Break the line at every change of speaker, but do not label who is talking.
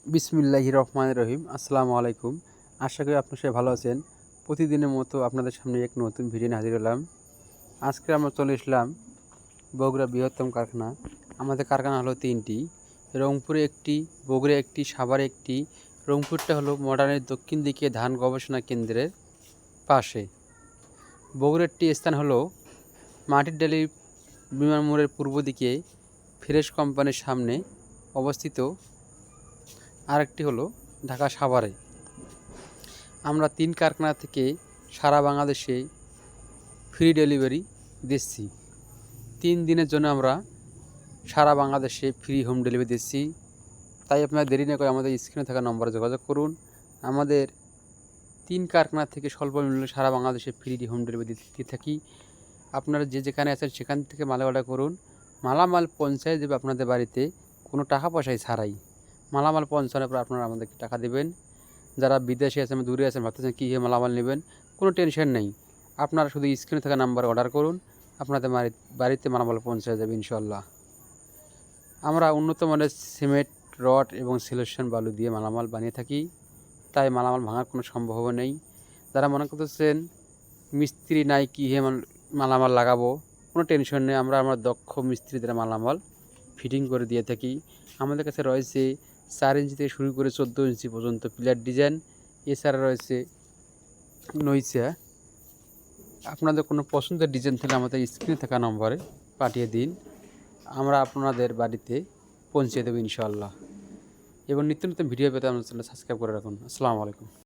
বিসমিল্লাহির রহমানির রহিম। আসসালামু আলাইকুম। আশা করি আপনারা সবাই ভালো আছেন। প্রতিদিনের মতো আপনাদের সামনে এক নতুন ভিডিও নিয়ে হাজির হলাম। আজকে আমরা চলে এসলাম বগুড়া বৃহত্তম কারখানা। আমাদের কারখানা হলো 3টি, রংপুরে একটি, বগুড়া একটি, সাভারে একটি। রংপুরটা হলো মডার্নের দক্ষিণ দিকে ধান গবেষণা কেন্দ্রের পাশে। বগুড়ারটি স্থান হলো মাটির ডালি বিমান মোড়ের পূর্ব দিকে ফ্রেশ কোম্পানির সামনে অবস্থিত। আরেকটি হলো ঢাকা সাভারে। আমরা 3 কারখানা থেকে সারা বাংলাদেশে ফ্রি ডেলিভারি দিচ্ছি। 3 দিনের জন্য আমরা সারা বাংলাদেশে ফ্রি হোম ডেলিভারি দিচ্ছি। তাই আপনারা দেরি না করে আমাদের স্ক্রিনে থাকা নম্বরে যোগাযোগ করুন। আমাদের 3 কারখানা থেকে স্বল্প মূল্যে সারা বাংলাদেশে ফ্রি হোম ডেলিভারি দিয়ে থাকি। আপনারা যেখানে আছেন সেখান থেকে মাল অর্ডার করুন। মালামাল পৌঁছায় দেবে আপনাদের বাড়িতে কোনো টাকা পয়সাই ছাড়াই। মালামাল পৌঁছানোর পর আপনারা আমাদেরকে টাকা দেবেন। যারা বিদেশে আছেন, দূরে আছেন, ভাবতেছেন কীভাবে মালামাল নেবেন, কোনো টেনশন নেই। আপনারা শুধু স্ক্রিনে থাকা নাম্বারে অর্ডার করুন, আপনাদের বাড়িতে মালামাল পৌঁছে যাবে ইনশাল্লাহ। আমরা উন্নত মানের সিমেন্ট, রড এবং সিলেকশন বালু দিয়ে মালামাল বানিয়ে থাকি, তাই মালামাল ভাঙার কোনো সম্ভাবনা নেই। যারা মনে করতেছেন মিস্ত্রি নাই, কীভাবে মালামাল লাগাবো, কোনো টেনশন নেই। আমরা দক্ষ মিস্ত্রি দ্বারা মালামাল ফিটিং করে দিয়ে থাকি। আমাদের কাছে রয়েছে 4 ইঞ্চি থেকে শুরু করে 14 ইঞ্চি পর্যন্ত পিলার ডিজাইন। এছাড়া রয়েছে নইচা। আপনাদের কোনো পছন্দের ডিজাইন থাকলে আমাদের স্ক্রিনে থাকা নম্বরে পাঠিয়ে দিন, আমরা আপনাদের বাড়িতে পৌঁছে দেবো ইনশাআল্লাহ। এবং নিত্য নতুন ভিডিও পেতে আমাদের চ্যানেল সাবস্ক্রাইব করে রাখুন। আসসালামু আলাইকুম।